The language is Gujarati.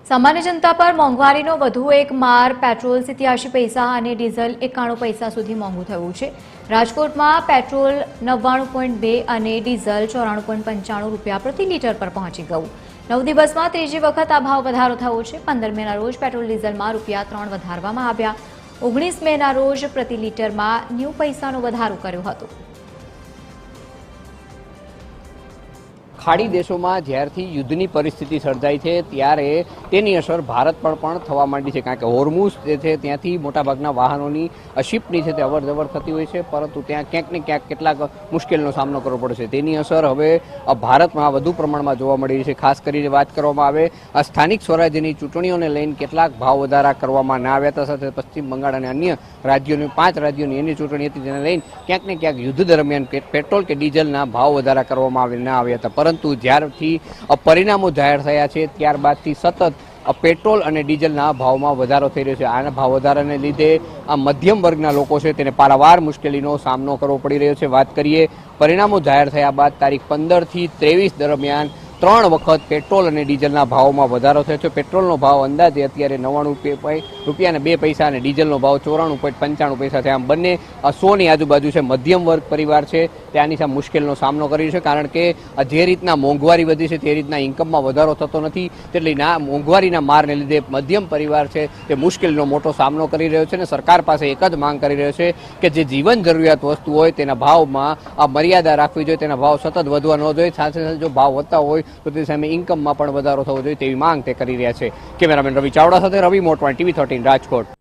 सामान्य जनता पर मोंघवारीनो વધુ એક માર પેટ્રોલ 87 પૈસા અને ડીઝલ 91 પૈસા સુધી મોંઘું થયું છે। રાજકોટમાં પેટ્રોલ 99.2 અને ડીઝલ 94.95 રૂપિયા પ્રતિ લીટર પર પહોંચી ગયું। 9 દિવસમાં ત્રીજી વખત આ ભાવ વધારો થયો છે। 15 મેના રોજ પેટ્રોલ ડીઝલમાં રૂપિયા 3 વધારવામાં આવ્યા। 19 મેના રોજ પ્રતિ લીટરમાં 90 પૈસાનો વધારો કર્યો હતો। ખાડી દેશોમાં જ્યારથી યુદ્ધની પરિસ્થિતિ સર્જાઈ છે ત્યારે તેની અસર ભારત પર પણ થવા માંડી છે, કારણ કે હોર્મુઝ જે છે ત્યાંથી મોટાભાગના વાહનોની શિપની છે તે અવરજવર થતી હોય છે, પરંતુ ત્યાં ક્યાંક ને ક્યાંક કેટલાક મુશ્કેલીનો સામનો કરવો પડે છે। તેની અસર હવે ભારતમાં વધુ પ્રમાણમાં જોવા મળી રહી છે। ખાસ કરીને વાત કરવામાં આવે સ્થાનિક સ્વરાજ્યની ચૂંટણીઓને લઈને કેટલાક ભાવ વધારા કરવામાં ના આવ્યા હતા। સાથે પશ્ચિમ બંગાળ અને અન્ય રાજ્યોની 5 રાજ્યોની એની ચૂંટણી હતી, જેને લઈને ક્યાંક ને ક્યાંક યુદ્ધ દરમિયાન પેટ્રોલ કે ડીઝલના ભાવ વધારા કરવામાં ના આવ્યા હતા, પરંતુ જ્યારથી પરિણામો જાહેર થયા છે ત્યારબાદથી સતત પેટ્રોલ અને ડીઝલના ભાવમાં વધારો થઈ રહ્યો છે। આના ભાવ વધારાને લીધે આ મધ્યમ વર્ગના લોકો છે તેને પારાવાર મુશ્કેલીનો સામનો કરવો પડી રહ્યો છે। વાત કરીએ પરિણામો જાહેર થયા બાદ તારીખ 15 થી 23 દરમિયાન 3 વખત પેટ્રોલ અને ડીઝલના ભાવમાં વધારો થયો છે। પેટ્રોલનો ભાવ અંદાજે અત્યારે 99 રૂપિયા અને 2 પૈસા અને ડીઝલનો ભાવ 94.95 પૈસા છે। આમ બંને 100 ની આજુબાજુ છે। મધ્યમ વર્ગ પરિવાર છે તે આની સામે મુશ્કેલીનો સામનો કરી રહ્યો છે, કારણ કે જે રીતના મોંઘવારી વધી છે તે રીતના ઇન્કમમાં વધારો થતો નથી, તેટલી મોંઘવારીના મારને લીધે મધ્યમ પરિવાર છે તે મુશ્કેલીનો મોટો સામનો કરી રહ્યો છે। અને સરકાર પાસે એક જ માંગ કરી રહ્યો છે કે જે જીવન જરૂરિયાત વસ્તુ હોય તેના ભાવમાં મર્યાદા રાખવી જોઈએ, તેના ભાવ સતત વધવા ન જોઈએ। સાથે સાથે જો ભાવ વધતા હોય તો તે સામે ઇન્કમમાં પણ વધારો થવો જોઈએ તેવી માંગ તે કરી રહ્યા છે। કેમેરામેન રવિ ચાવડા સાથે રવિ મોટવાણી, TV 13 રાજકોટ।